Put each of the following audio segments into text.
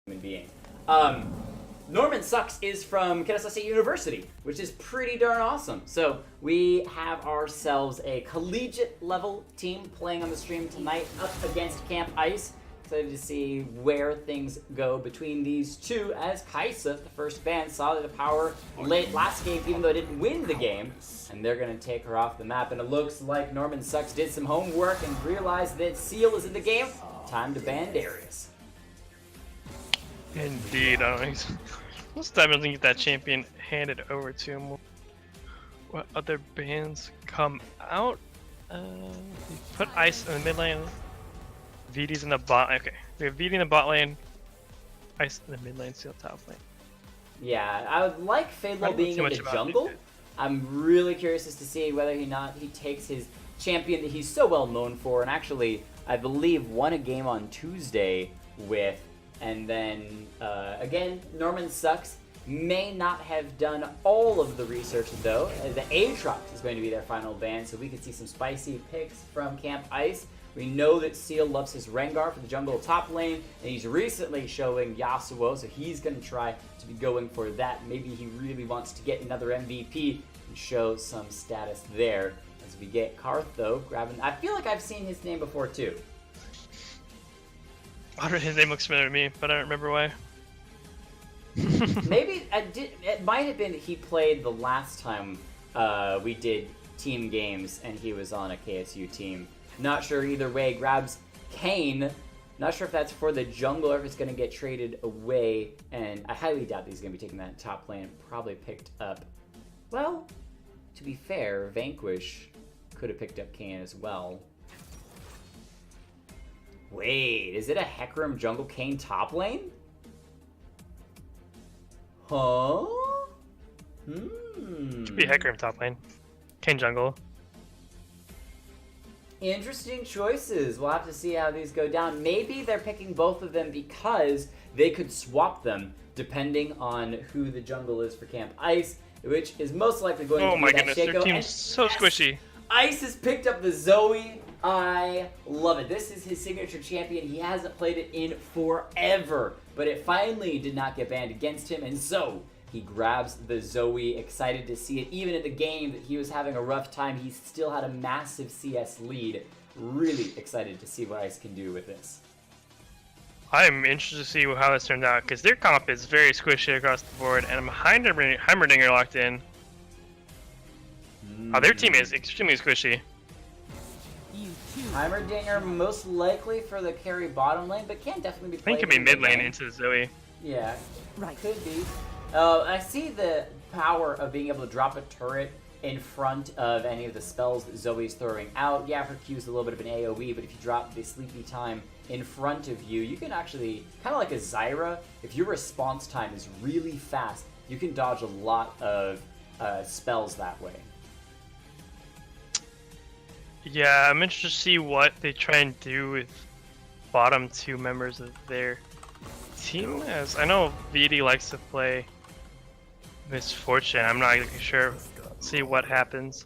human being. Norman Sucks is from Kennesaw State University, which is pretty darn awesome. So we have ourselves a collegiate level team playing on the stream tonight up against Camp Ice. Excited to see where things go between these two, as Kaisa, the first ban, saw the power late last game, even though it didn't win the game. And they're going to take her off the map. And it looks like Norman Sucks did some homework and realized that Seal is in the game. Time to ban Darius. Indeed, most time I don't get that champion handed over to him. What other bans come out? We put Ice in the mid lane. VD's in the bot. Okay, we have VD in the bot lane. Ice in the mid lane, Seal top lane. Yeah, I would like Fadelo being in the jungle. I'm really curious as to see whether or not he takes his champion that he's so well known for, and actually, I believe, won a game on Tuesday with. And then, again, Norman Sucks may not have done all of the research, though. The Aatrox is going to be their final ban, so we could see some spicy picks from Camp Ice. We know that Seal loves his Rengar for the jungle top lane, and he's recently showing Yasuo, so he's going to try to be going for that. Maybe he really wants to get another MVP and show some status there. As we get Karth, though, grabbing... I feel like I've seen his name before, too. His name looks familiar to me, but I don't remember why. Maybe it might have been that he played the last time we did team games and he was on a KSU team. Not sure either way. Grabs Kane. Not sure if that's for the jungle or if it's going to get traded away. And I highly doubt that he's going to be taking that top lane. Probably picked up... Well, to be fair, Vanquish could have picked up Kane as well. Wait, is it a Hecarim jungle Kane top lane? Huh? Should be Hecarim top lane. Kane jungle. Interesting choices. We'll have to see how these go down. Maybe they're picking both of them because they could swap them depending on who the jungle is for Camp Ice, which is most likely going to be that Shaco. Oh my goodness, their team's so squishy. Ice has picked up the Zoe. I love it. This is his signature champion. He hasn't played it in forever, but it finally did not get banned against him, and so he grabs the Zoe, excited to see it. Even in the game that he was having a rough time, he still had a massive CS lead. Really excited to see what Ice can do with this. I'm interested to see how this turns out, because their comp is very squishy across the board, and Heimerdinger locked in. Oh, their team is extremely squishy. Heimerdinger most likely for the carry bottom lane, but can definitely be played. I think it could be mid lane into Zoe. Yeah, right. Could be. I see the power of being able to drop a turret in front of any of the spells that Zoe's throwing out. Yeah, her Q is a little bit of an AoE, but if you drop the Sleepy Time in front of you, you can actually, kind of like a Zyra, if your response time is really fast, you can dodge a lot of spells that way. Yeah, I'm interested to see what they try and do with bottom two members of their team. As I know VD likes to play Misfortune. I'm not exactly sure. Let's see what happens.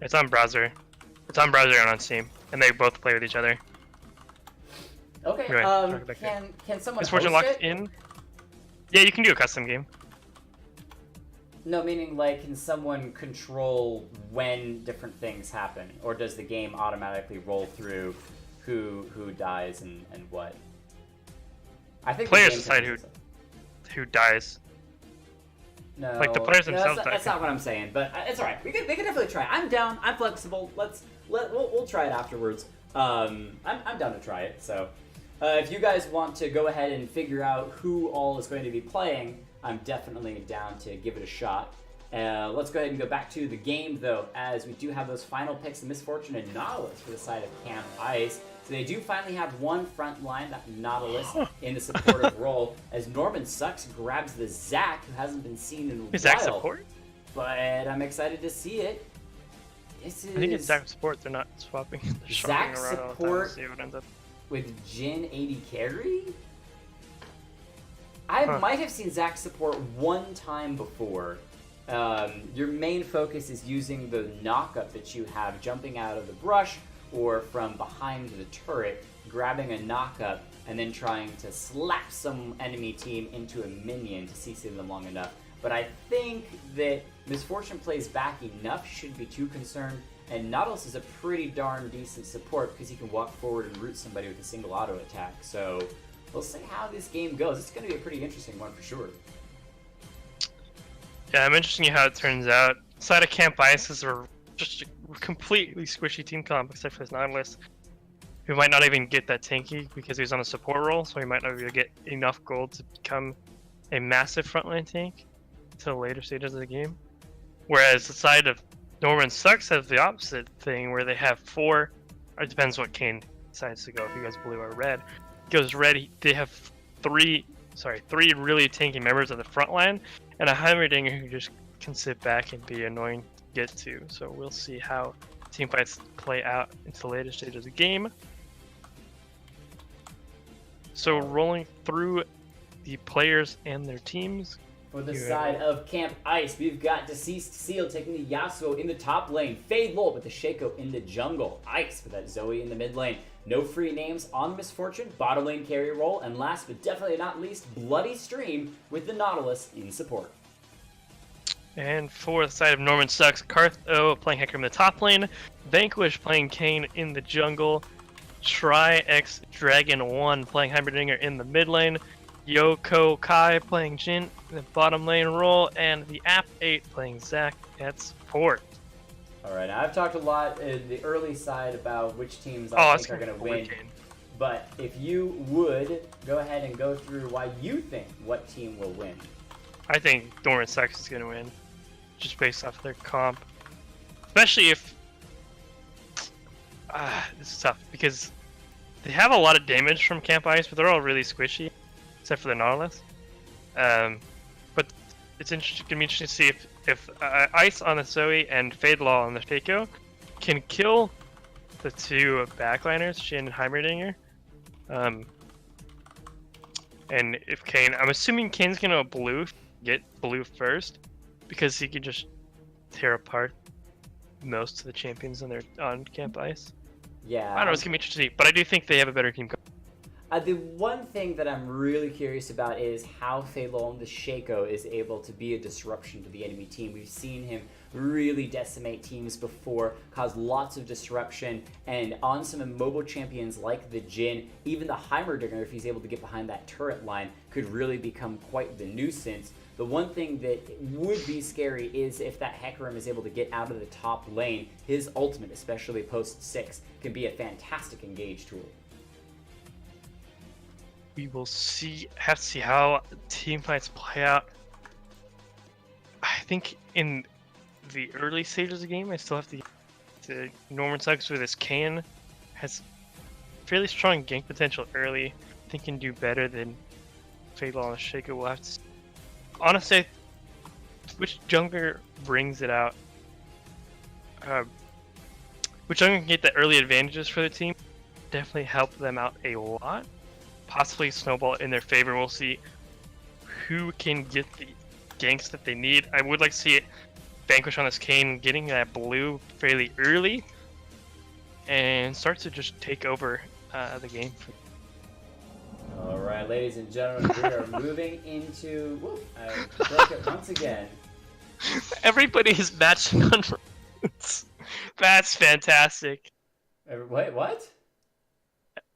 It's on browser. It's on browser and on Steam, and they both play with each other. Okay. Anyway, can someone Misfortune host locked it? in? Yeah, you can do a custom game. No, meaning like, can someone control when different things happen, or does the game automatically roll through who dies and what? I think players decide who dies. No, like the players themselves. That's not what I'm saying, but it's all right. We can definitely try. I'm down. I'm flexible. We'll try it afterwards. I'm down to try it. So, if you guys want to go ahead and figure out who all is going to be playing, I'm definitely down to give it a shot. Let's go ahead and go back to the game, though, as we do have those final picks, the Misfortune and Nautilus for the side of Camp Ice. So they do finally have one front line, that Nautilus, in the supportive role, as Norman Sucks grabs the Zac, who hasn't been seen in a while. Is Zac support? But I'm excited to see it. This is... I think it's Zac support, they're not swapping. They're Zac around all the time support to see what ends up. with Jhin 80 carry? I might have seen Zac support one time before, your main focus is using the knock-up that you have, jumping out of the brush or from behind the turret, grabbing a knock-up, and then trying to slap some enemy team into a minion to CC them long enough. But I think that Misfortune plays back enough, shouldn't be too concerned, and Nautilus is a pretty darn decent support because he can walk forward and root somebody with a single auto attack. So we'll see how this game goes. It's going to be a pretty interesting one for sure. Yeah, I'm interested in how it turns out. Side of Camp Ice is just a completely squishy team comp except for this Nautilus, who might not even get that tanky because he's on a support role, so he might not even get enough gold to become a massive frontline tank until later stages of the game. Whereas the side of Norman Sucks has the opposite thing, where they have 4, or it depends what Kane decides to go, if he goes blue or red. He goes red, they have 3 really tanky members of the front line, and a Heimerdinger who just can sit back and be annoying to get to. So we'll see how team fights play out into the later stages of the game. So rolling through the players and their teams. For the side of Camp Ice, we've got Deceased Seal taking the Yasuo in the top lane, Fade Lol with the Shaco in the jungle, Ice with that Zoe in the mid lane. No free names on Misfortune, bottom lane carry role, and last but definitely not least, Bloody Stream with the Nautilus in support. And for the side of Norman Sucks, Kartho playing Hecarim in the top lane, Vanquish playing Kane in the jungle, Try X Dragon 1 playing Heimerdinger in the mid lane, Yoko Kai playing Jin in the bottom lane role, and the App 8 playing Zac at support. Alright, I've talked a lot in the early side about which teams I think are going to win. But if you would, go ahead and go through why you think what team will win. I think Norman Sucks is going to win, just based off their comp. Especially if... this is tough, because they have a lot of damage from Camp Ice, but they're all really squishy, except for the Nautilus. But it's going to be interesting to see if Ice on the Zoe and Fade Law on the Shaco can kill the 2 backliners, Shin and Heimerdinger. And if Kane, I'm assuming Kane's gonna get blue first, because he can just tear apart most of the champions on Camp Ice. Yeah. I don't know, it's gonna be interesting, but I do think they have a better team. The one thing that I'm really curious about is how Feilong the Shaco is able to be a disruption to the enemy team. We've seen him really decimate teams before, cause lots of disruption, and on some immobile champions like the Jhin, even the Heimerdinger, if he's able to get behind that turret line, could really become quite the nuisance. The one thing that would be scary is if that Hecarim is able to get out of the top lane. His ultimate, especially post 6, can be a fantastic engage tool. We will have to see how team fights play out. I think in the early stages of the game, I still have to Norman Sucks with his Kane has fairly strong gank potential early. I think can do better than Fatal and Shaco. We'll have to see. Honestly, which jungler brings it out? Which jungler can get the early advantages for the team? Definitely help them out a lot. Possibly snowball in their favor. We'll see who can get the ganks that they need. I would like to see it Vanquish on this Kane getting that blue fairly early and start to just take over the game. Alright, ladies and gentlemen, we are moving into... Whoop, I broke it once again. Everybody is matching on routes. That's fantastic. Wait, what?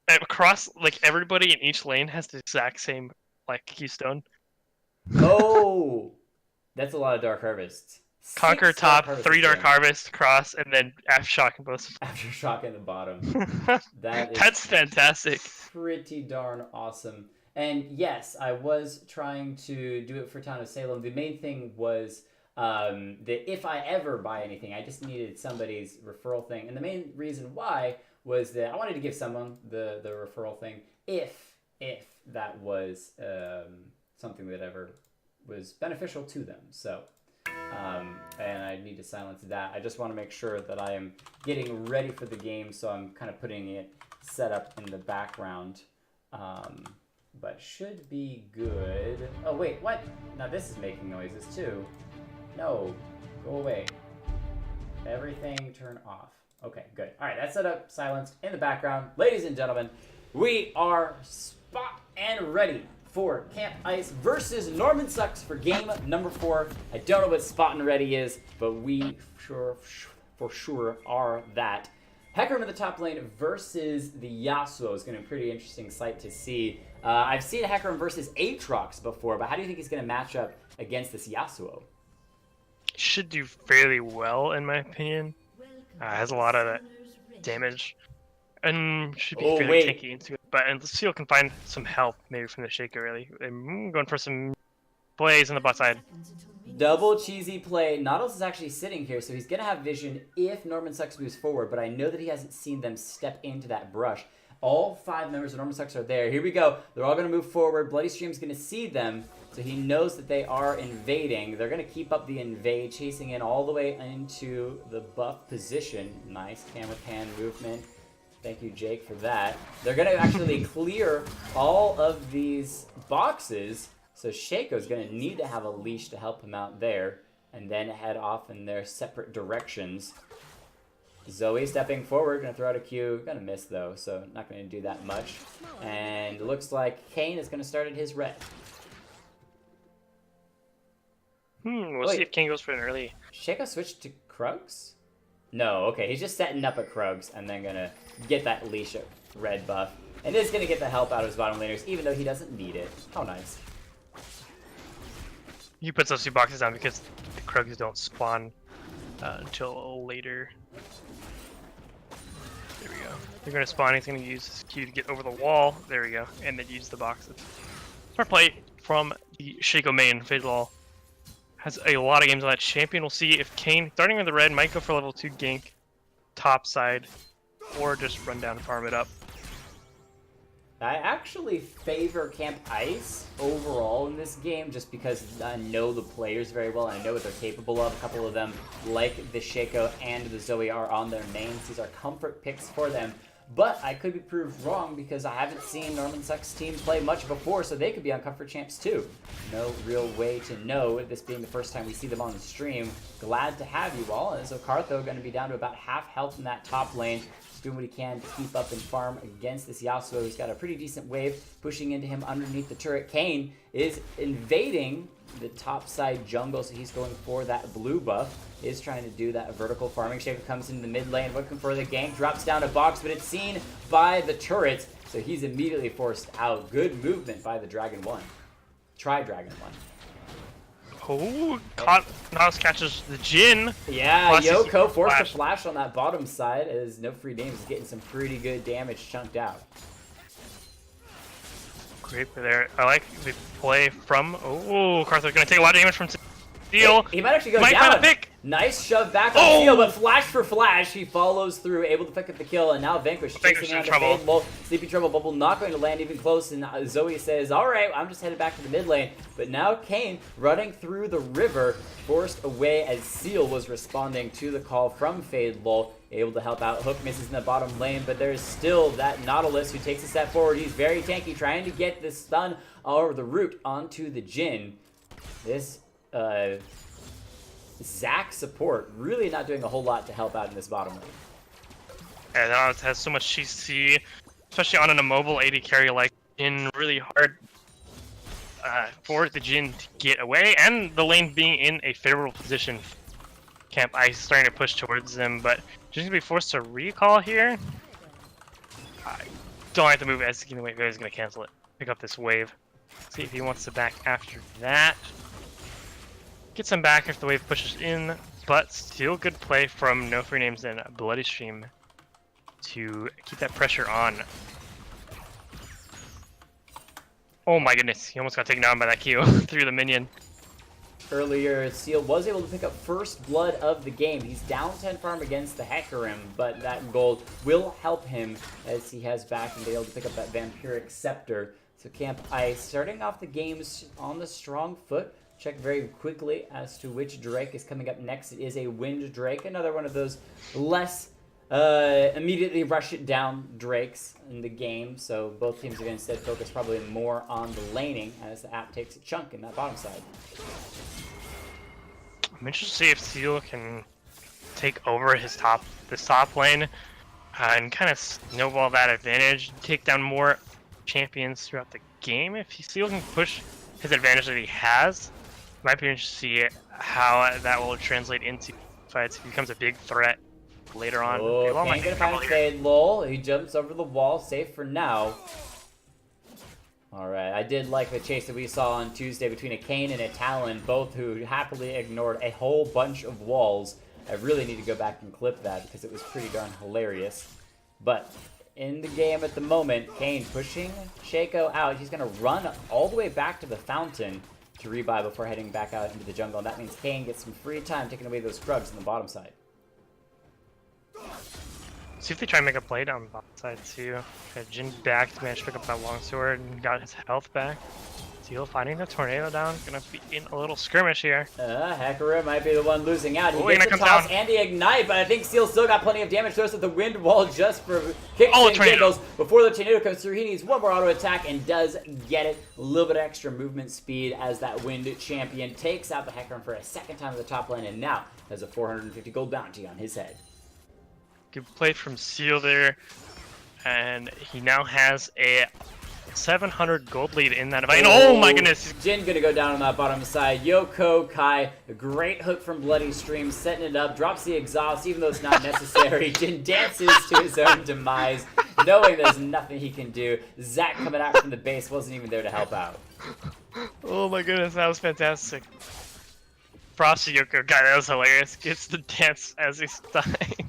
Across, like, everybody in each lane has the exact same, like, keystone. Oh! That's a lot of Dark Harvests. Conquer top, 3 Dark Harvest, cross, and then Aftershock in both. Aftershock in the bottom. That's fantastic. Pretty darn awesome. And yes, I was trying to do it for Town of Salem. The main thing was that if I ever buy anything, I just needed somebody's referral thing. And the main reason why was that I wanted to give someone the referral thing if that was something that ever was beneficial to them. So, and I need to silence that. I just want to make sure that I am getting ready for the game, so I'm kind of putting it set up in the background. But should be good. Oh wait, what? Now this is making noises too. No, go away. Everything turn off. Okay, good. All right, that's set up, silenced in the background. Ladies and gentlemen, we are spot and ready for Camp Ice versus Norman Sucks for game number 4. I don't know what spot and ready is, but we for sure are that. Hecarim in the top lane versus the Yasuo is going to be a pretty interesting sight to see. I've seen Hecarim versus Aatrox before, but how do you think he's going to match up against this Yasuo? Should do fairly well, in my opinion. Has a lot of damage. And should be fairly tanky into it. But Seal can find some help, maybe from the Shaker, really. I'm going for some plays on the bot side. Double cheesy play. Nautilus is actually sitting here, so he's going to have vision if Norman Sucks moves forward, but I know that he hasn't seen them step into that brush. All 5 members of Norman Sucks are there. Here we go. They're all going to move forward. Bloody Stream's going to see them, so he knows that they are invading. They're going to keep up the invade, chasing in all the way into the buff position. Nice camera pan movement. Thank you, Jake, for that. They're going to actually clear all of these boxes, so Shaco's going to need to have a leash to help him out there, and then head off in their separate directions. Zoe stepping forward, going to throw out a Q. Going to miss, though, so not going to do that much. And looks like Kane is going to start at his red. We'll see if Kane goes for an early. Shaco switched to Krugs? No, okay, he's just setting up at Krugs and then going to get that leash of red buff. And is going to get the help out of his bottom laners, even though he doesn't need it. How nice. He puts those 2 boxes down because the Krugs don't spawn until later. There we go. They're going to spawn, he's going to use his Q to get over the wall. There we go. And then use the boxes. Smart play from the Shaco main. Fadelaw has a lot of games on that champion. We'll see if Kane, starting with the red, might go for level 2 gank top side, or just run down and farm it up. I actually favor Camp Ice overall in this game just because I know the players very well and I know what they're capable of. A couple of them, like the Shaco and the Zoe, are on their names. These are comfort picks for them. But I could be proved wrong because I haven't seen Norman Suck's team play much before, so they could be on comfort champs too. No real way to know, this being the first time we see them on the stream. Glad to have you all. And so Kartho going to be down to about half health in that top lane. Doing what he can to keep up and farm against this Yasuo. He's got a pretty decent wave pushing into him underneath the turret. Kane is invading the top side jungle, so he's going for that blue buff. Is trying to do that vertical farming. Shaker comes into the mid lane looking for the gank, drops down a box, but it's seen by the turrets, so he's immediately forced out. Good movement by the Dragon 1. Try Dragon 1. Oh, Nautilus catches the Jhin. Yeah, Yoko forced a flash on that bottom side as No Free Names is getting some pretty good damage chunked out. Great for there. I like the play from... Oh, Karthos going to take a lot of damage from Seal. He might actually go down. Find a pick. Nice shove back on Seal, but flash for flash. He follows through, able to pick up the kill, and now Vanquish chasing out the Fade. Sleepy Trouble Bubble not going to land even close, and Zoe says, alright, I'm just headed back to the mid lane. But now Kane, running through the river, forced away as Seal was responding to the call from Fade Lull. Able to help out. Hook misses in the bottom lane, but there's still that Nautilus who takes a step forward. He's very tanky, trying to get the stun or the root onto the Jhin. This Zac support really not doing a whole lot to help out in this bottom lane. Yeah, Nautilus has so much CC, especially on an immobile AD carry like Jhin. Really hard for the Jhin to get away, and the lane being in a favorable position. Camp Ice starting to push towards them, but Jhin's gonna be forced to recall here. I don't like the move as he's gonna cancel it. Pick up this wave. See if he wants to back after that. Gets him back if the wave pushes in, but still good play from No Free Names and Bloody Stream to keep that pressure on. Oh my goodness, he almost got taken down by that Q through the minion. Earlier, Seal was able to pick up first blood of the game. He's down 10 farm against the Hecarim, but that gold will help him as he has back and be able to pick up that Vampiric Scepter. So Camp Ice starting off the games on the strong foot. Check very quickly as to which Drake is coming up next. It is a Wind Drake, another one of those less immediately rush it down Drakes in the game. So both teams are going to instead focus probably more on the laning as the app takes a chunk in that bottom side. I'm interested to see if Seal can take over this top lane and kind of snowball that advantage, take down more champions throughout the game. If Seal can push his advantage that he has, might be interesting to see how that will translate into fights. If he becomes a big threat later on. Oh, Kane gonna find Fade. Lol, he jumps over the wall, safe for now. Alright, I did like the chase that we saw on Tuesday between a Kane and a Talon, both who happily ignored a whole bunch of walls. I really need to go back and clip that because it was pretty darn hilarious. But in the game at the moment, Kane pushing Shaco out. He's going to run all the way back to the fountain to rebuy before heading back out into the jungle. And that means Kane gets some free time taking away those scrubs on the bottom side. See if they try and make a play down the bottom side too. Jin back to manage to pick up that longsword and got his health back. Seal finding the tornado down. Gonna be in a little skirmish here. Hecarim might be the one losing out. He gets the toss and the ignite, but I think Seal still got plenty of damage. Throws at the wind wall just for kicks and giggles. Before the tornado comes through, he needs one more auto attack and does get it. A little bit extra movement speed as that wind champion takes out the Hecarim for a second time at the top lane, and now has a 450 gold bounty on his head. Good play from Seal there, and he now has a 700 gold lead in that fight. Oh my goodness! Jin gonna go down on that bottom side. Yoko Kai, a great hook from Bloody Stream, setting it up, drops the exhaust, even though it's not necessary. Jin dances to his own demise, knowing there's nothing he can do. Zach coming out from the base wasn't even there to help out. Oh my goodness, that was fantastic. Frosty Yoko Kai, that was hilarious. Gets the dance as he's dying.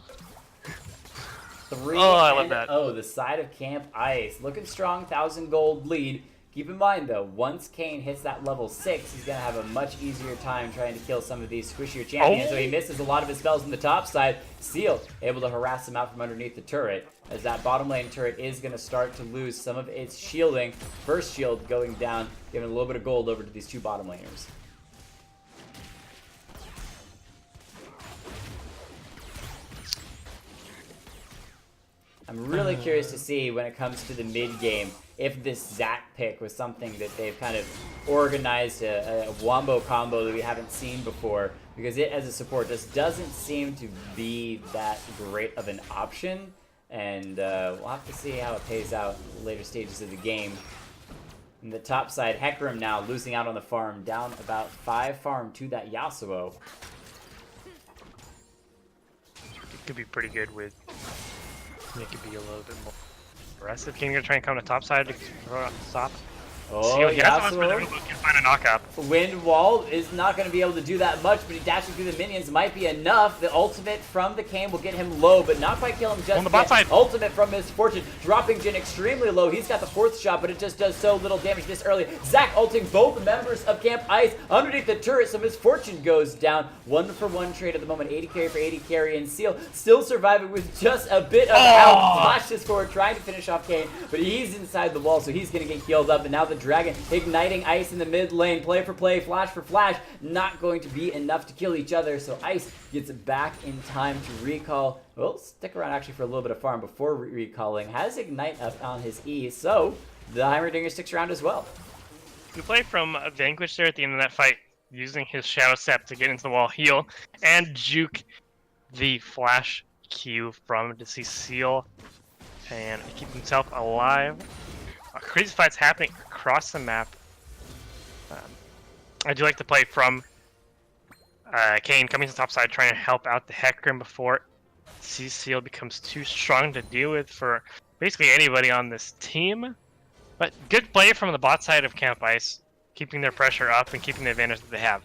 I love that. Oh, the side of Camp Ice. Looking strong, 1,000 gold lead. Keep in mind, though, once Kane hits that level 6, he's going to have a much easier time trying to kill some of these squishier champions. So he misses a lot of his spells on the top side. Seal able to harass him out from underneath the turret, as that bottom lane turret is going to start to lose some of its shielding. First shield going down, giving a little bit of gold over to these two bottom laners. I'm really curious to see when it comes to the mid game if this Zac pick was something that they've kind of organized a wombo combo that we haven't seen before, because it as a support just doesn't seem to be that great of an option, and we'll have to see how it pays out in the later stages of the game. In the top side, Hecarim now losing out on the farm, down about 5 farm to that Yasuo. It could be pretty good with... It could be a little bit more aggressive. King gonna try and come to top side to stop. Oh, Yasuo can find a knockup. Wind Wall is not going to be able to do that much, but he dashing through the minions might be enough. The ultimate from the Kane will get him low, but not quite kill him just on the bot side. Ultimate from Misfortune, dropping Jin extremely low. He's got the 4th shot, but it just does so little damage this early. Zac ulting both members of Camp Ice underneath the turret, so Misfortune goes down. 1-for-1 trade at the moment, 80 carry for 80 carry, and Seal still surviving with just a bit of health. Flashes forward, trying to finish off Kane, but he's inside the wall, so he's going to get healed up, and now the Dragon igniting Ice in the mid lane, play for play, flash for flash, not going to be enough to kill each other, so Ice gets back in time to recall. Well, stick around actually for a little bit of farm before recalling, has Ignite up on his E, so the Heimerdinger sticks around as well. Good play from Vanquish there at the end of that fight, using his Shadow Step to get into the wall, heal, and juke the flash Q from to see Seal and keep himself alive. Crazy fights happening across the map. I do like to play from Kane coming to the top side, trying to help out the Hecarim before Seal becomes too strong to deal with for basically anybody on this team. But good play from the bot side of Camp Ice, keeping their pressure up and keeping the advantage that they have.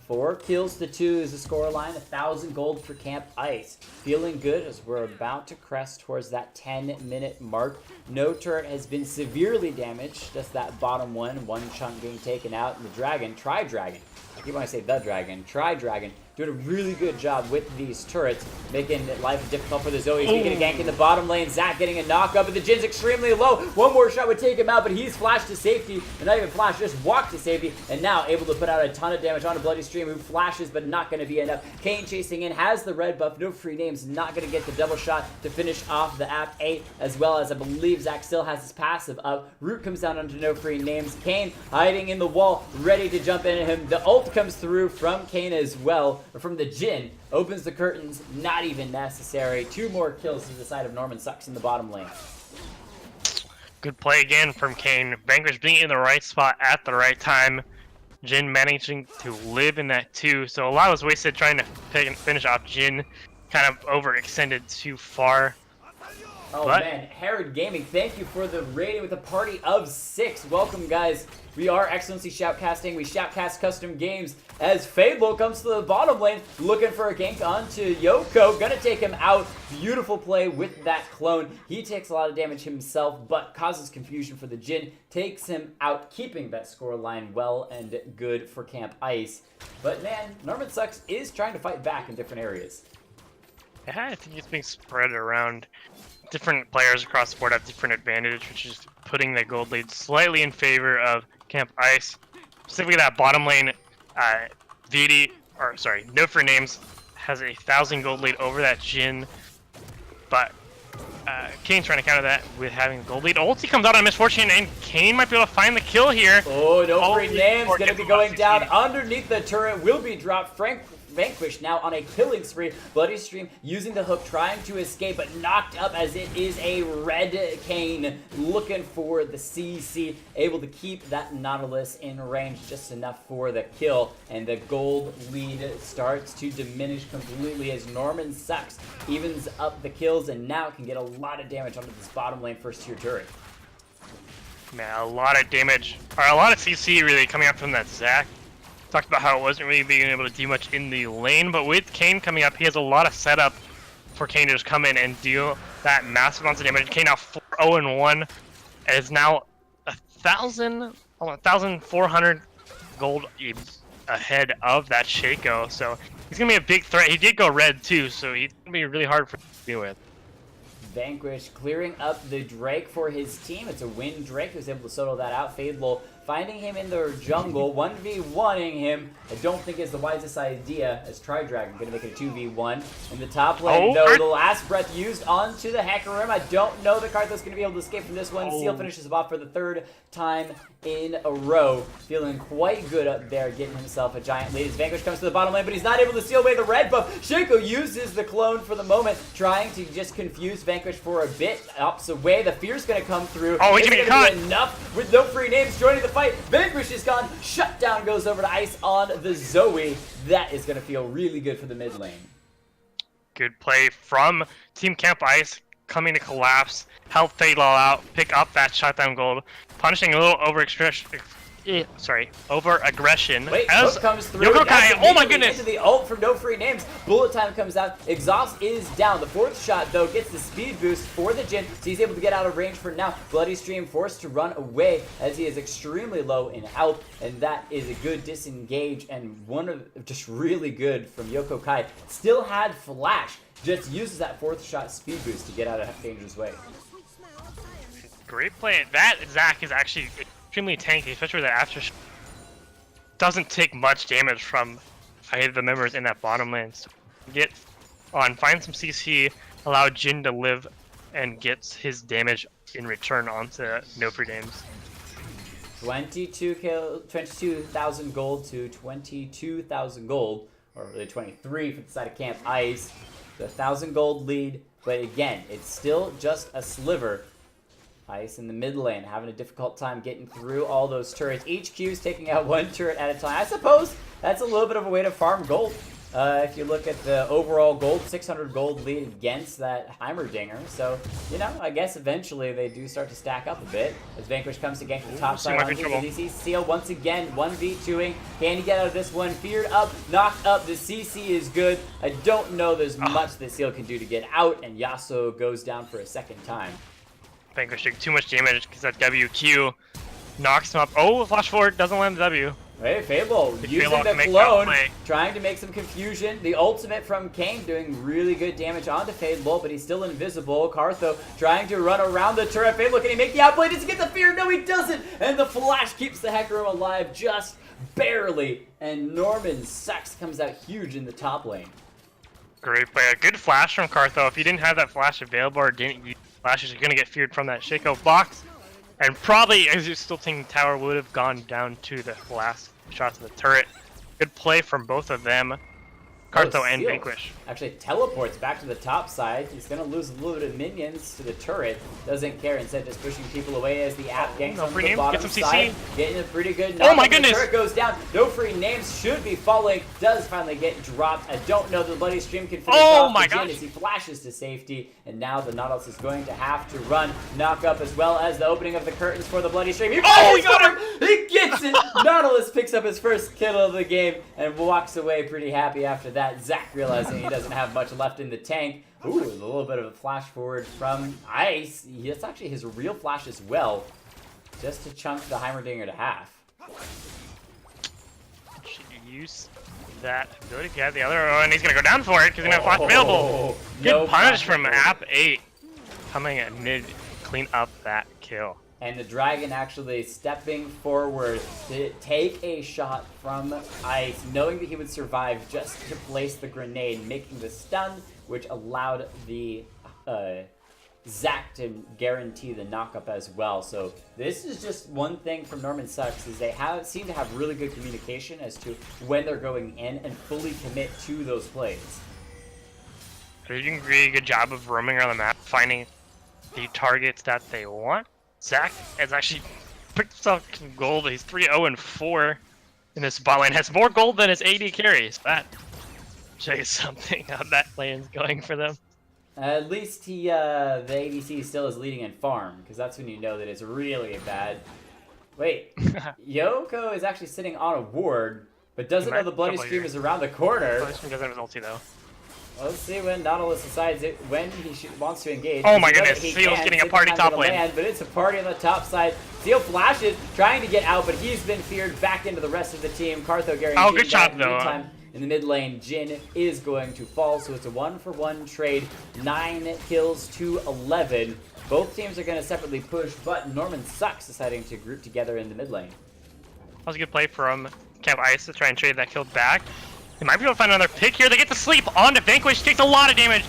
4 kills to 2 is the scoreline. 1,000 gold for Camp Ice. Feeling good as we're about to crest towards that 10-minute mark. No turret has been severely damaged. Just that bottom one chunk being taken out. And the Dragon, Tri-Dragon. I keep wanting to say the Dragon. Tri-Dragon doing a really good job with these turrets, making life difficult for the Zoe. He's getting a gank in the bottom lane. Zac getting a knock up, but the Jin's extremely low. One more shot would take him out, but he's flashed to safety. And not even flashed, just walked to safety. And now able to put out a ton of damage on a Bloody Stream, who flashes, but not going to be enough. Kayn chasing in, has the red buff. No free names, not going to get the double shot to finish off the App 8, as well as I believe Zac still has his passive up. Root comes down onto no free names. Kayn hiding in the wall, ready to jump into him. The ult comes through from Kayn as well, or from the Jin. Opens the curtains, not even necessary. 2 more kills to the side of Norman Sucks in the bottom lane. Good play again from Kayn. Vanquish being in the right spot at the right time. Jin managing to live in that too, so a lot was wasted trying to finish off Jin. Kind of overextended too far. Oh man, Herod Gaming, thank you for the rating with a party of 6. Welcome guys. We are XLNC Shoutcasting. We shoutcast custom games as Fable comes to the bottom lane looking for a gank onto Yoko. Gonna take him out. Beautiful play with that clone. He takes a lot of damage himself, but causes confusion for the Jin. Takes him out, keeping that score line well and good for Camp Ice. But man, Norman Sucks is trying to fight back in different areas. Yeah, I think it's being spread around. Different players across the board have different advantage, which is putting the gold lead slightly in favor of Camp Ice. Specifically that bottom lane, No For Names has 1,000 gold lead over that Jin, but Kayn's trying to counter that with having gold lead. Ulti comes out on Misfortune, and Kayn might be able to find the kill here. Oh, No For Names gonna be going down underneath the turret, will be dropped. Vanquish now on a killing spree. Bloody Stream using the hook, trying to escape, but knocked up as it is a red Kayn looking for the CC. Able to keep that Nautilus in range just enough for the kill. And the gold lead starts to diminish completely as Norman Sucks evens up the kills and now can get a lot of damage onto this bottom lane first tier turret. Man, a lot of damage, or a lot of CC really coming up from that Zac. Talked about how it wasn't really being able to do much in the lane, but with Kayn coming up, he has a lot of setup for Kayn to just come in and deal that massive amounts of damage. Kayn now 4-0-1, and is now 1,400 gold ahead of that Shaco, so he's gonna be a big threat. He did go red too, so he's gonna be really hard for him to deal with. Vanquish clearing up the Drake for his team. It's a win Drake who's able to solo that out. Fadel finding him in the jungle, 1v1ing him. I don't think is the wisest idea as Tri-Dragon going to make it a 2v1. In the top lane, though, the last breath used onto the Hacker Room. I don't know the Karthus going to be able to escape from this one. Seal finishes him off for the 3rd time in a row. Feeling quite good up there, getting himself a giant lead. As Vanquish comes to the bottom lane, but he's not able to seal away the red buff. Shaco uses the clone for the moment, trying to just confuse Vanquish for a bit. Ups away, the fear's going to come through. Oh, he's going to be enough with No Free Names joining the fight. Vanquish is gone. Shutdown goes over to Ice on the Zoe. That is going to feel really good for the mid lane. Good play from Team Camp Ice, coming to collapse, help Fadel out, pick up that shutdown gold, punishing a little over-aggression. Wait, as hook comes through. Yoko Kai, oh my goodness! Into the ult from No Free Names. Bullet time comes out. Exhaust is down. The 4th shot, though, gets the speed boost for the Jin, so he's able to get out of range for now. Bloody Stream forced to run away as he is extremely low in health, and that is a good disengage and one of just really good from Yoko Kai. Still had Flash, just uses that 4th shot speed boost to get out of dangerous way. Great play. That Zac is actually extremely tanky, especially with the aftershock. Doesn't take much damage from either of the members in that bottom lane. So get on, find some CC, allow Jin to live, and gets his damage in return onto No Free Names. 22,000 gold to 22,000 gold, or really 23 for the side of Camp Ice. The 1,000 gold lead, but again, it's still just a sliver. Ice in the mid lane, having a difficult time getting through all those turrets. Each queue's taking out 1 turret at a time. I suppose that's a little bit of a way to farm gold. If you look at the overall gold, 600 gold lead against that Heimerdinger. So, you know, I guess eventually they do start to stack up a bit. As Vanquish comes to gank to the top side. He sees Seal once again, 1v2ing. Can he get out of this one? Feared up, knocked up. The CC is good. I don't know there's much that Seal can do to get out, and Yasuo goes down for a 2nd time. Vanquish took too much damage because that WQ knocks him up. Oh, flash forward, doesn't land the W. Hey, Fable using the clone, trying to make some confusion. The ultimate from Kane doing really good damage onto Fable, but he's still invisible. Cartho trying to run around the turret. Fable, can he make the outplay? Does he get the fear? No, he doesn't. And the flash keeps the Hecarim alive just barely. And Norman Sucks comes out huge in the top lane. Great play. A good flash from Cartho. If he didn't have that flash available or didn't use flashes, you're going to get feared from that Shaco box. And probably, as you're still thinking, tower would have gone down to the last shots of the turret. Good play from both of them, Cartho and Vanquish. Actually teleports back to the top side. He's going to lose a little bit of minions to the turret. Doesn't care, instead just pushing people away as the app ganks on the bottom side. Getting a pretty good knock. Oh my goodness! The turret goes down. No free names should be falling. Does finally get dropped. I don't know the Bloody Stream can finish off the Jhin as he flashes to safety. And now the Nautilus is going to have to run. Knock up as well as the opening of the curtains for the Bloody Stream. He got him! He gets it! Nautilus picks up his first kill of the game and walks away pretty happy after that. Zach realizing he doesn't have much left in the tank. Ooh, a little bit of a flash forward from Ice. That's actually his real flash as well. Just to chunk the Heimerdinger to half. Use that ability if you have the other, and he's going to go down for it because he's going to have flash available. Good punish from App 8. Coming at mid, clean up that kill. And the Dragon actually stepping forward to take a shot from Ice, knowing that he would survive just to place the grenade, making the stun, which allowed the Zac to guarantee the knockup as well. So this is just one thing from Norman Sucks, is they seem to have really good communication as to when they're going in and fully commit to those plays. They're doing a really good job of roaming around the map, finding the targets that they want. Zac has actually picked himself some gold. He's 3-0-4 in this bot lane. Has more gold than his AD carries. That shows you something how that lane's going for them. At least the ADC still is leading in farm, because that's when you know that it's really bad. Wait, Yoko is actually sitting on a ward, but doesn't know the Bloody Stream is around the corner. Bloody Stream doesn't have his ulti though. Let's see when Nautilus decides when he wants to engage. Oh my goodness, Seal's getting a party top lane. But it's a party on the top side. Seal flashes, trying to get out, but he's been feared back into the rest of the team. Cartho guaranteed good shot though. Meantime, in the mid lane, Jhin is going to fall, so it's a 1-for-1 trade. 9 kills to 11. Both teams are going to separately push, but Norman Sucks deciding to group together in the mid lane. That was a good play from Camp Ice to try and trade that kill back. They might be able to find another pick here. They get to sleep onto Vanquish. Takes a lot of damage.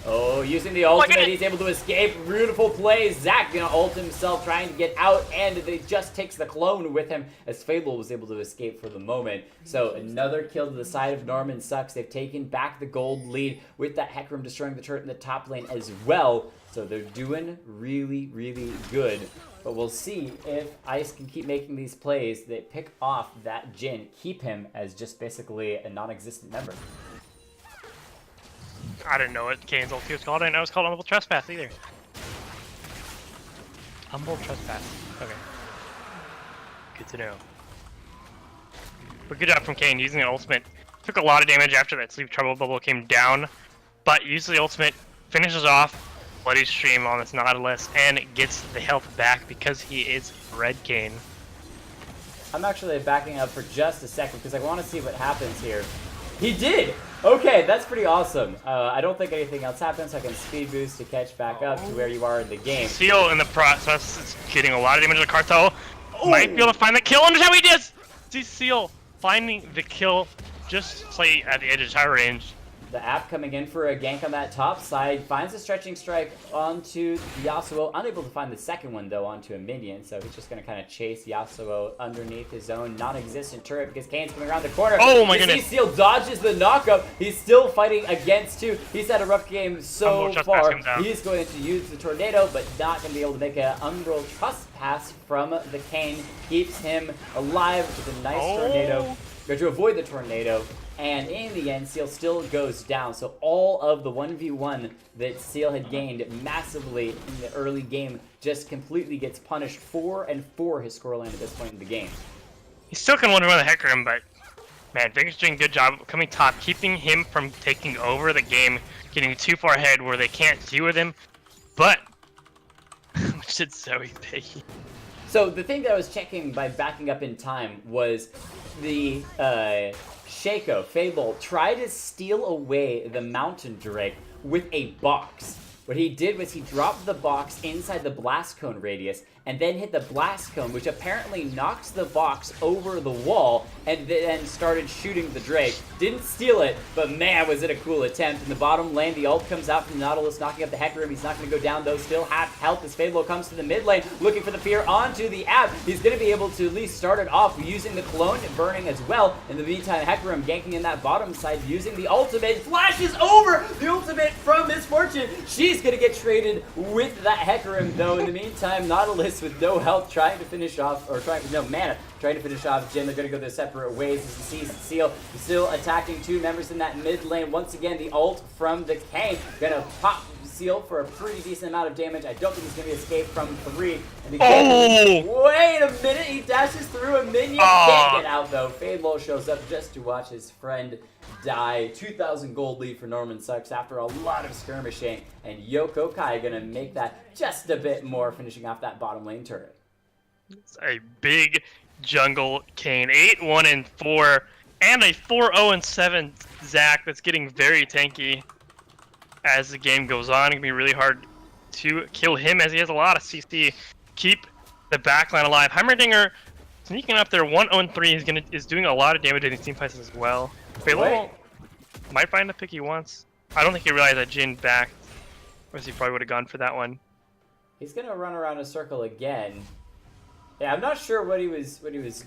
Oh, using the ultimate, he's able to escape. Beautiful play. Zac gonna ult himself, trying to get out, and it just takes the clone with him as Fable was able to escape for the moment. So another kill to the side of Norman Sucks. They've taken back the gold lead with that Hecarim destroying the turret in the top lane as well. So they're doing really, really good. But we'll see if Ice can keep making these plays that pick off that Jhin, keep him as just basically a non-existent member. I didn't know what Kane's ulti was called. I didn't know it was called Humble Trespass either. Humble Trespass. Okay. Good to know. But good job from Kane using an ultimate. Took a lot of damage after that sleep trouble bubble came down. But using the ultimate, finishes off Bloody Stream on this Nautilus and gets the health back because he is Red Kane. I'm actually backing up for just a second because I want to see what happens here. He did! Okay, that's pretty awesome. I don't think anything else happens, so I can speed boost to catch back up to where you are in the game. Seal in the process is getting a lot of damage to Cartho. Might be able to find the kill. Understand what he does! See Seal finding the kill just slightly at the edge of tower range. The app coming in for a gank on that top side, finds a stretching strike onto Yasuo, unable to find the second one though onto a minion, so he's just going to kind of chase Yasuo underneath his own non-existent turret because Kane's coming around the corner. Oh my goodness! Seal dodges the knockup. He's still fighting against two. He's had a rough game so far. He's going to use the tornado, but not going to be able to make an Umbral Trespass from the Kane. Keeps him alive with a nice tornado. Going to avoid the tornado. And in the end, Seal still goes down. So all of the 1v1 that Seal had gained massively in the early game just completely gets punished. 4-4 his scoreline at this point in the game. He still can win the Hecarim, but man, Victor's doing a good job coming top, keeping him from taking over the game, getting too far ahead where they can't deal with him. But which did Zoe pay? So the thing that I was checking by backing up in time was the Shaco, Fable, tried to steal away the Mountain Drake with a box. What he did was he dropped the box inside the blast cone radius and then hit the blast cone, which apparently knocks the box over the wall and then started shooting the Drake. Didn't steal it, but man, was it a cool attempt. In the bottom lane, the ult comes out from the Nautilus, knocking up the Hecarim. He's not going to go down, though. Still half health as Fable comes to the mid lane, looking for the fear onto the app. He's going to be able to at least start it off using the clone burning as well. In the meantime, Hecarim ganking in that bottom side using the ultimate. Flashes over the ultimate from Misfortune. She's going to get traded with that Hecarim, though. In the meantime, Nautilus with no health trying to finish off, or no mana, trying to finish off Jin. They're going to go their separate ways as the Seal still attacking two members in that mid lane. Once again, the ult from the Kane going to pop Seal for a pretty decent amount of damage. I don't think he's going to be escaped from 3. And wait a minute, he dashes through a minion. Can't get out though. Fadelo shows up just to watch his friend die. 2,000 gold lead for Norman Sucks after a lot of skirmishing. And Yoko Kai going to make that just a bit more, finishing off that bottom lane turret. It's a big jungle Kane. 8-1-4. And a 4-0-7 Zac that's getting very tanky as the game goes on. It can be really hard to kill him as he has a lot of CC. Keep the backline alive. Heimerdinger sneaking up there, 1-0-3. Is doing a lot of damage in his team fights as well. Fable might find the pick he wants. I don't think he realized that Jin backed, or else he probably would have gone for that one. He's gonna run around a circle again. Yeah, I'm not sure what he was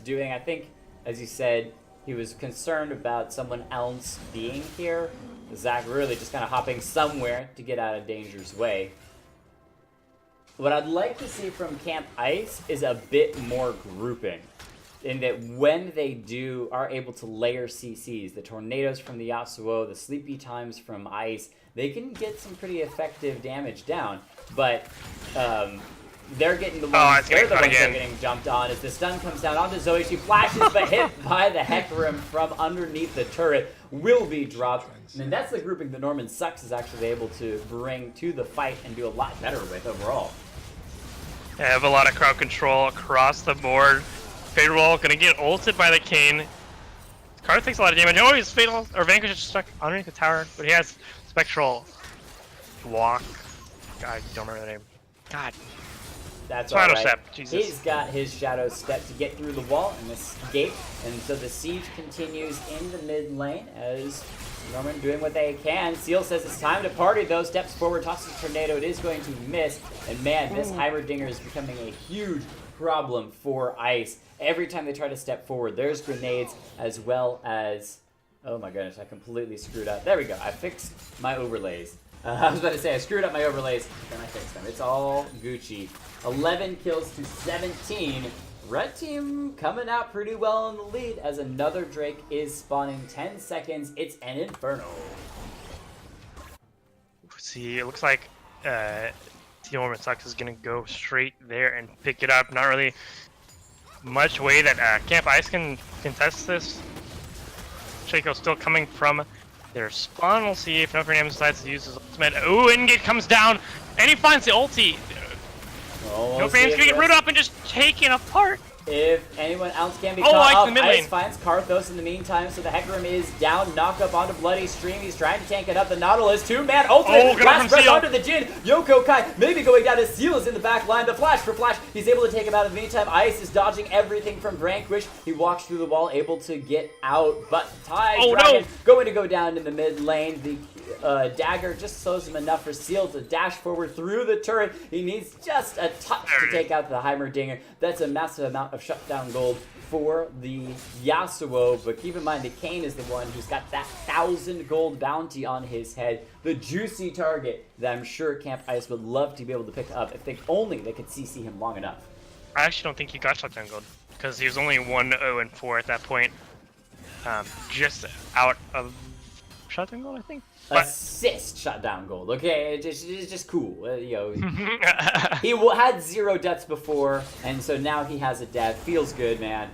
doing. I think, as you said, he was concerned about someone else being here. Zac really just kind of hopping somewhere to get out of danger's way. What I'd like to see from Camp Ice is a bit more grouping, in that when they are able to layer CCs, the tornadoes from the Yasuo, the sleepy times from Ice, they can get some pretty effective damage down. But they're getting the ones, they're the ones that are getting jumped on. As the stun comes down onto Zoe, she flashes, but hit by the Hecarim from underneath the turret, will be dropped. And that's the grouping that Norman Sucks is actually able to bring to the fight and do a lot better with overall. I have a lot of crowd control across the board. Fatal gonna get ulted by the Kane. Carter takes a lot of damage. Oh, he's Fatal, or Vanquish is stuck underneath the tower, but he has Spectral Walk. God, I don't remember the name. God. That's all right. He's got his Shadow Step to get through the wall and escape, and so the siege continues in the mid lane as Norman doing what they can. Seal says it's time to party, though. Steps forward, tosses a tornado. It is going to miss, and man, this Heimerdinger is becoming a huge problem for Ice. Every time they try to step forward, there's grenades as well as... Oh my goodness, I completely screwed up. There we go. I fixed my overlays. I was about to say, I screwed up my overlays, then I fixed them. It's all Gucci. 11 kills to 17. Red team coming out pretty well in the lead as another Drake is spawning. 10 seconds. It's an Inferno. See, it looks like Norman Sucks is going to go straight there and pick it up. Not really much way that Camp Ice can contest this. Shaco still coming from their spawn. We'll see if Notre Dame decides to use his ultimate. Ooh, Ingate comes down, and he finds the ulti. Notre Dame's gonna get rooted up and just taken apart. If anyone else can be caught up, Ice finds Karthos in the meantime, so the Hecarim is down, knock up onto Bloody Stream. He's trying to tank it up. The Nautilus, two-man ultimate, last breath onto the Jin. Yoko Kai maybe going down. His Seal is in the back line. The flash for Flash, he's able to take him out. In the meantime, Ice is dodging everything from Vanquish. He walks through the wall, able to get out, but Dragon going to go down in the mid lane. The dagger just slows him enough for Seal to dash forward through the turret. He needs just a touch to take out the Heimerdinger. That's a massive amount of shutdown gold for the Yasuo, but keep in mind the Kane is the one who's got that 1,000 gold bounty on his head, the juicy target that I'm sure Camp Ice would love to be able to pick up if only they could CC him long enough. I actually don't think he got shutdown gold because he was only 1-0-4 at that point, just out of shutdown gold, I think. Assist shutdown gold. Okay, it's just cool. He had 0 deaths before, and so now he has a death. Feels good, man.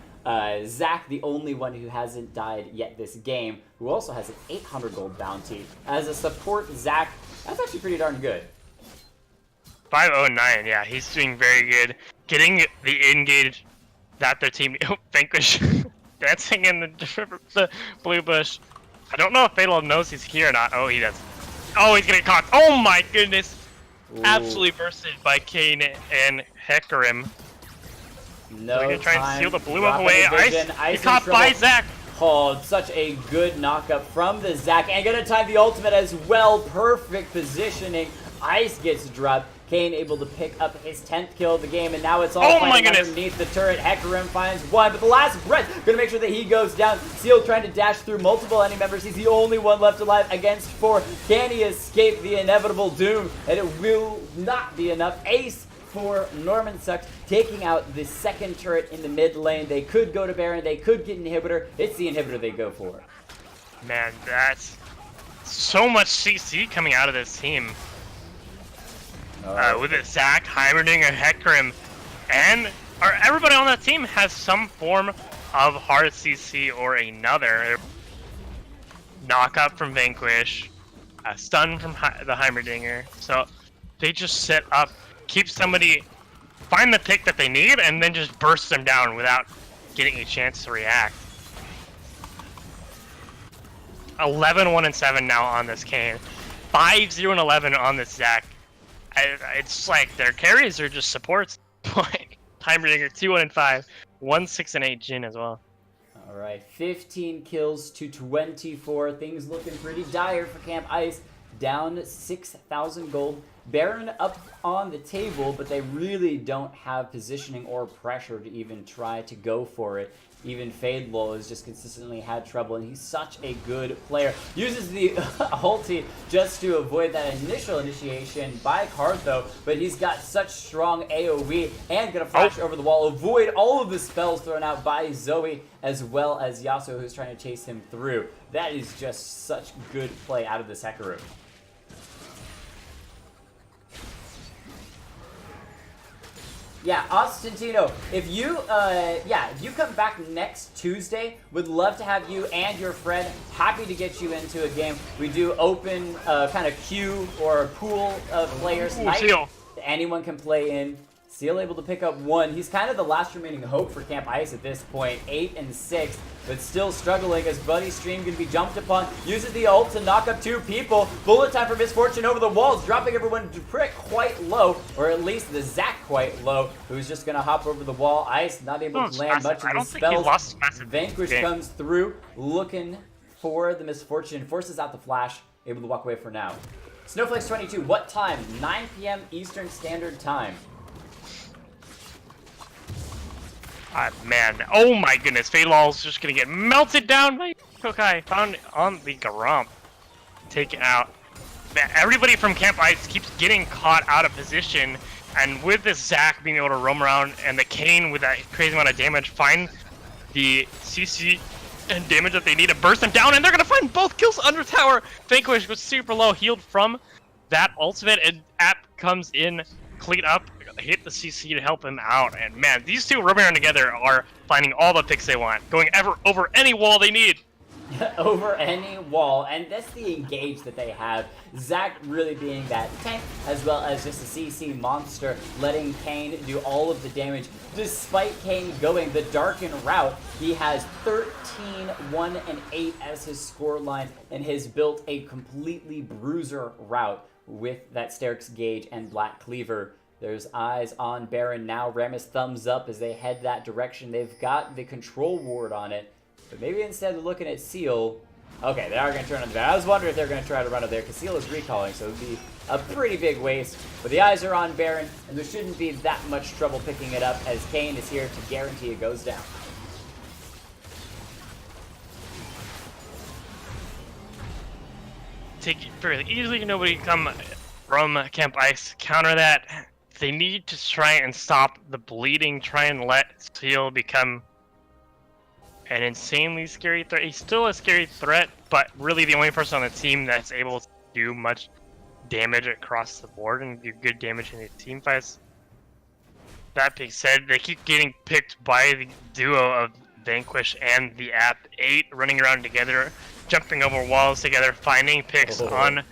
Zac, the only one who hasn't died yet this game, who also has an 800 gold bounty. As a support, Zac, that's actually pretty darn good. 509, yeah, he's doing very good. Getting the engage that their team Vanquish dancing in the blue bush. I don't know if Fatal knows he's here or not. Oh, he does. Oh, he's getting caught. Oh my goodness. Ooh. Absolutely bursted by Kane and Hecarim. No, so they're gonna try and steal the blue up away. Ice caught by Zac. Oh, such a good knockup from the Zac. And gonna time the ultimate as well. Perfect positioning. Ice gets dropped. Kane able to pick up his 10th kill of the game, and now it's all fighting underneath the turret. Hecarim finds one, but the last breath gonna make sure that he goes down. Seal trying to dash through multiple enemy members. He's the only one left alive against 4. Can he escape the inevitable doom? And it will not be enough. Ace for Norman Sucks, taking out the second turret in the mid lane. They could go to Baron, they could get Inhibitor. It's the Inhibitor they go for. Man, that's so much CC coming out of this team. With it, Zac, Heimerdinger, Hecarim, and everybody on that team has some form of hard CC or another. Knock up from Vanquish, a stun from the Heimerdinger. So they just set up, keep somebody, find the pick that they need, and then just burst them down without getting a chance to react. 11-1-7 now on this Kane. 5-0-11 on this Zac. It's like their carries are just supports. Heimerdinger 2-1-5, 1-6-8 Jhin as well. All right, 15 kills to 24. Things looking pretty dire for Camp Ice. Down 6,000 gold. Baron up on the table, but they really don't have positioning or pressure to even try to go for it. Even Fadelol has just consistently had trouble, and he's such a good player. Uses the ulti just to avoid that initial initiation by Kartho, but he's got such strong AoE and gonna flash over the wall, avoid all of the spells thrown out by Zoe, as well as Yasuo, who's trying to chase him through. That is just such good play out of this Hecarim. Yeah, Ostentino, if you come back next Tuesday, would love to have you and your friend. Happy to get you into a game. We do open kind of queue or a pool of players. Anyone can play in. Seal able to pick up 1. He's kind of the last remaining hope for Camp Ice at this point. 8-6, but still struggling as Buddy Stream can be jumped upon. Uses the ult to knock up 2 people. Bullet time for Misfortune over the walls, dropping everyone quite low, or at least the Zac quite low, who's just going to hop over the wall. Ice not able to land much of the spells. Vanquish comes through, looking for the Misfortune, forces out the flash, able to walk away for now. Snowflakes22, what time? 9 p.m. Eastern Standard Time. Man, oh my goodness, Fadelol's just gonna get melted down by Kokai. Found on the Garomp. Taken out. Man, everybody from Camp Ice keeps getting caught out of position, and with this Zac being able to roam around and the Kane with that crazy amount of damage, find the CC and damage that they need to burst them down, and they're gonna find both kills under tower. Vanquish was super low, healed from that ultimate, and App comes in, clean up, hit the CC to help him out, and man, these two roaming around together are finding all the picks they want, going over any wall they need. Over any wall, and that's the engage that they have. Zac really being that tank, as well as just a CC monster, letting Kane do all of the damage. Despite Kane going the Darken route, he has 13-1-8 as his scoreline, and has built a completely bruiser route with that Sterix Gauge and Black Cleaver. There's eyes on Baron now. Rammus thumbs up as they head that direction. They've got the control ward on it. But maybe instead of looking at Seal... Okay, they are going to turn on the Baron. I was wondering if they're going to try to run it there, because Seal is recalling, so it would be a pretty big waste. But the eyes are on Baron, and there shouldn't be that much trouble picking it up, as Kane is here to guarantee it goes down. Take it fairly easily. Nobody come from Camp Ice counter that. They need to try and stop the bleeding, try and let Seal become an insanely scary threat. He's still a scary threat, but really the only person on the team that's able to do much damage across the board and do good damage in the team fights. That being said, they keep getting picked by the duo of Vanquish and the App 8, running around together, jumping over walls together, finding picks on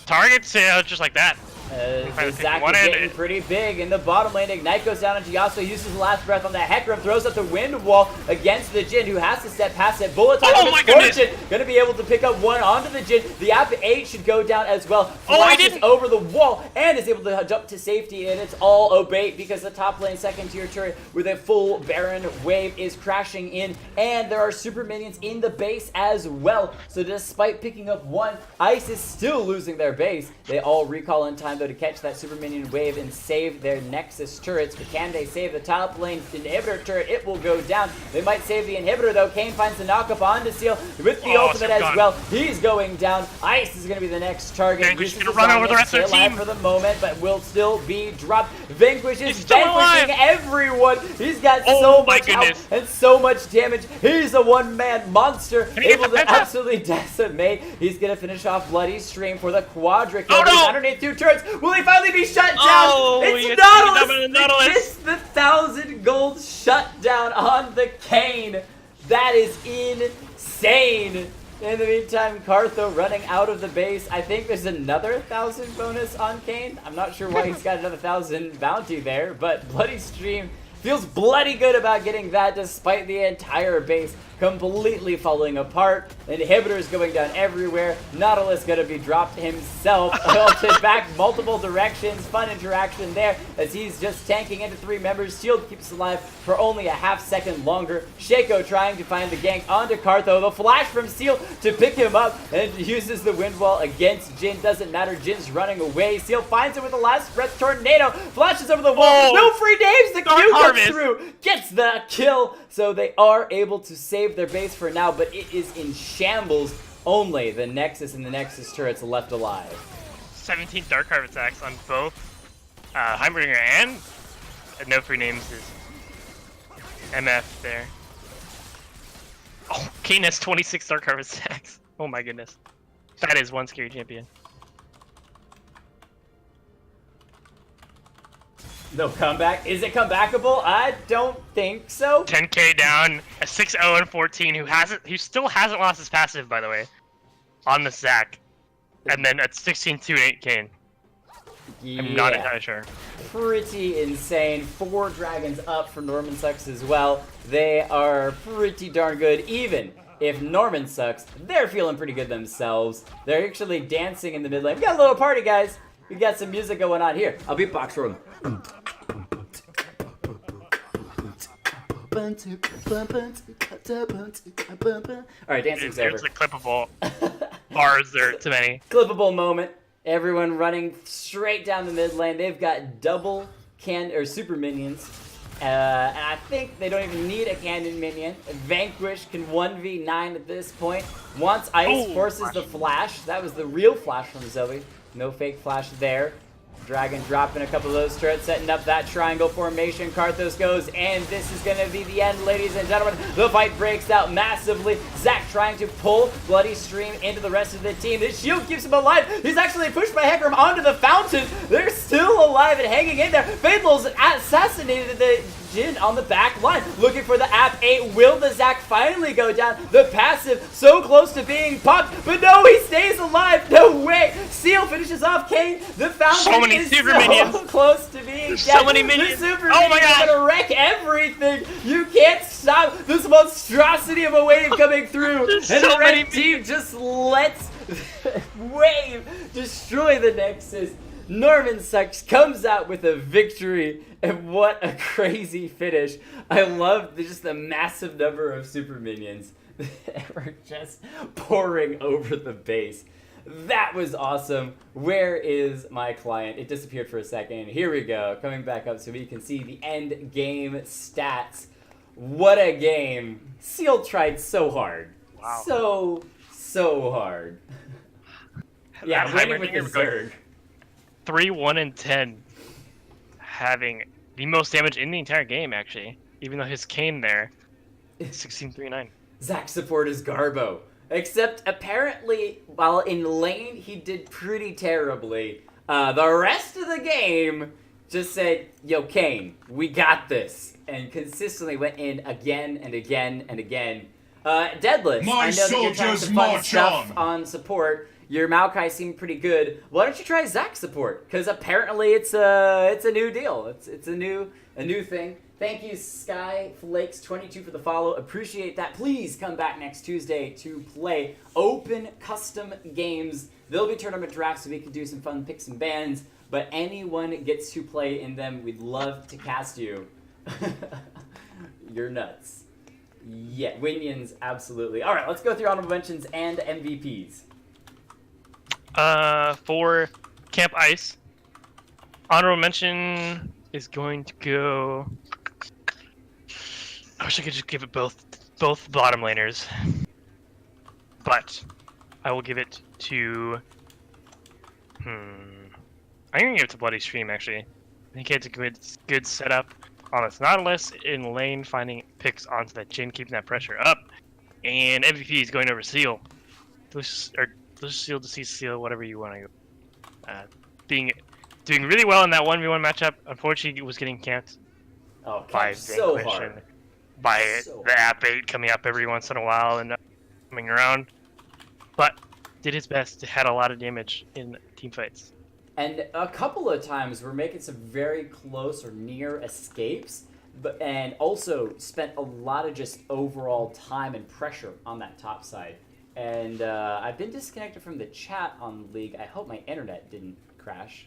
targets, just like that. The Zac is getting pretty big in the bottom lane. Ignite goes down onto Yasuo, uses the last breath on the Hecarim, throws up the wind wall against the Jhin, who has to step past it. Bullet time of Misfortune, gonna be able to pick up one onto the Jhin. The App 8 should go down as well. Flashes over the wall and is able to jump to safety, and it's all Obate because the top lane second tier turret with a full Baron wave is crashing in, and there are super minions in the base as well. So despite picking up one, Ice is still losing their base. They all recall in time though to catch that super minion wave and save their Nexus turrets. But can they save the top lane inhibitor turret? It will go down. They might save the inhibitor though. Kayn finds the knockup onto Seal with the ultimate as well. He's going down. Ice is going to be the next target. Vanquish is going to run over the rest of the team for the moment, but will still be dropped. Vanquish is vanquishing everyone. He's got so much health and so much damage. He's a one-man monster, able to absolutely decimate. He's going to finish off Bloody Stream for the quadra kill. Underneath 2 turrets. Will he finally be shut down? It's Nautilus! Just the 1,000 gold shutdown on the Kayn. That is insane. In the meantime, Cartho running out of the base. I think there's another 1,000 bonus on Kayn. I'm not sure why he's got another 1,000 bounty there, but Bloody Stream feels bloody good about getting that despite the entire base completely falling apart. Inhibitors going down everywhere. Nautilus gonna be dropped himself. Ulted back multiple directions. Fun interaction there as he's just tanking into 3 members. Shield keeps alive for only a half second longer. Shaco trying to find the gank onto Cartho. The flash from Seal to pick him up and uses the wind wall against Jhin. Doesn't matter. Jin's running away. Seal finds it with the last breath tornado. Flashes over the wall. No free names. The Q comes through. Gets the kill. So they are able to save their base for now, but it is in shambles. Only the Nexus and the Nexus turrets left alive. 17 Dark Harvest attacks on both Heimbringer and no free names is MF there. Oh, Kayn has 26 Dark Harvest attacks. Oh my goodness. That is one scary champion. No comeback. Is it comebackable? I don't think so. 10k down, a 6-0 and 14 who still hasn't lost his passive, by the way, on the Zac. And then at 16-2-8 Kayn. Yeah. I'm not entirely sure. Pretty insane. 4 dragons up for Norman Sucks as well. They are pretty darn good, even if Norman Sucks. They're feeling pretty good themselves. They're actually dancing in the mid lane. We got a little party, guys. We got some music going on here. I'll beatbox for them. Alright, dancing's over. It's a clippable bars there, too many. Clippable moment. Everyone running straight down the mid lane. They've got double super minions. And I think they don't even need a cannon minion. Vanquish can 1v9 at this point. Once Ice forces the flash. That was the real flash from Zoe. No fake flash there. Dragon dropping a couple of those turrets, setting up that triangle formation. Karthos goes, and this is going to be the end, ladies and gentlemen. The fight breaks out massively. Zac trying to pull Bloody Stream into the rest of the team. This shield keeps him alive. He's actually pushed by Hecarim onto the fountain. They're still alive and hanging in there. Faithl's assassinated the Jhin on the back line, looking for the App 8. Will the Zac finally go down? The passive so close to being popped, but no, he stays alive. No way. Seal finishes off Kayn. The fountain is so minions. Close to being dead. So many minions. The super minions are gonna wreck everything. You can't stop this monstrosity of a wave coming through. And so the red team just lets wave destroy the Nexus. Norman Sucks comes out with a victory, and what a crazy finish. I love just the massive number of super minions that were just pouring over the base. That was awesome. Where is my client? It disappeared for a second. Here we go. Coming back up so we can see the end game stats. What a game. Seal tried so hard. Wow. So hard. Yeah, winning with the Zerg. 3-1-10, having the most damage in the entire game, actually. Even though his Kayn there, 16-3-9. Zac support is Garbo. Except apparently, while in lane, he did pretty terribly. The rest of the game just said, yo, Kayn, we got this. And consistently went in again and again and again. Deadless, I know that you're trying to fun stuff on support. your Maokai seemed pretty good. Why don't you try Zac support? Because apparently it's a new deal. It's a new thing. Thank you, Skyflakes22 for the follow. Appreciate that. Please come back next Tuesday to play open custom games. There'll be tournament drafts so we can do some fun picks and bans, but anyone gets to play in them. We'd love to cast you. You're nuts. Yeah, Winions, absolutely. All right, let's go through honorable mentions and MVPs. For Camp Ice, honorable mention is going to go. I wish I could just give it both bottom laners, but I will give it to. I'm gonna give it to Bloody Stream actually. I think he had a good setup on this Nautilus in lane, finding picks onto that Jhin, keeping that pressure up, and MVP is going over Seal. Seal to Seal, whatever you want to go. Doing really well in that 1v1 matchup. Unfortunately, it was getting camped by so Vanquish hard. and by the app 8 coming up every once in a while and coming around. But did his best. Had a lot of damage in team fights. And a couple of times we're making some very close or near escapes, and also spent a lot of just overall time and pressure on that top side. And I've been disconnected from the chat on League. I hope my internet didn't crash.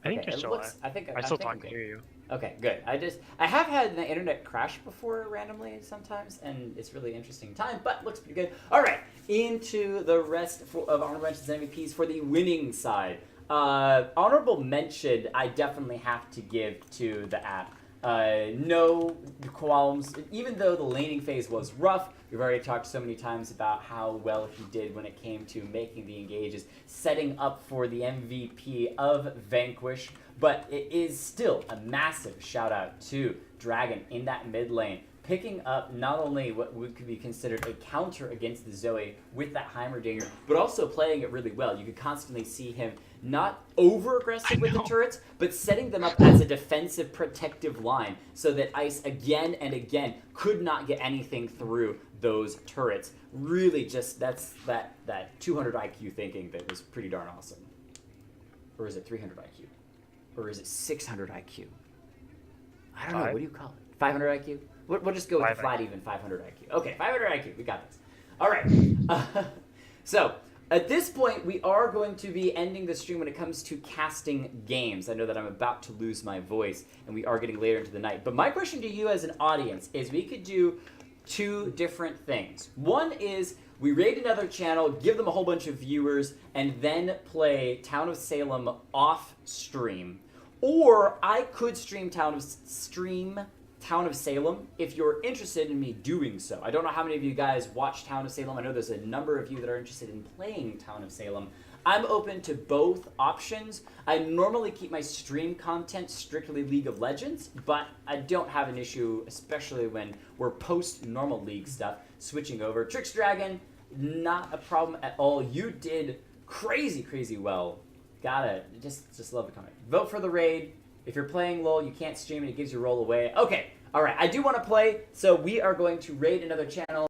I think you're still live. I still talk to hear you. Okay, good. I have had the internet crash before randomly sometimes, and it's really interesting time, but looks pretty good. All right, into the rest of honorable mentions and MVPs for the winning side. Honorable mention, I definitely have to give to the app. No qualms, even though the laning phase was rough. We've already talked so many times about how well he did when it came to making the engages, setting up for the MVP of Vanquish, but it is still a massive shout out to Dragon in that mid lane, picking up not only what could be considered a counter against the Zoe with that Heimerdinger, but also playing it really well. You could constantly see him not over-aggressive with the turrets, but setting them up as a defensive, protective line so that Ice again and again could not get anything through those turrets. Really just, that's that 200 IQ thinking that was pretty darn awesome. Or is it 300 IQ? Or is it 600 IQ? I don't know, what do you call it? 500 IQ? We'll just go with the flat even 500 IQ. Okay, 500 IQ, we got this. All right, so at this point, we are going to be ending the stream when it comes to casting games. I know that I'm about to lose my voice, and we are getting later into the night. But my question to you as an audience is we could do two different things. One is we raid another channel, give them a whole bunch of viewers, and then play Town of Salem off stream. Or I could stream Town of Salem if you're interested in me doing so. I don't know how many of you guys watch Town of Salem. I know there's a number of you that are interested in playing Town of Salem. I'm open to both options. I normally keep my stream content strictly League of Legends, but I don't have an issue, especially when we're post-normal League stuff, switching over. Trix Dragon, not a problem at all. You did crazy, crazy well. Gotta, just love the comment. Vote for the raid. If you're playing LoL, you can't stream it. It gives you roll away. Okay, all right. I do want to play, so we are going to raid another channel.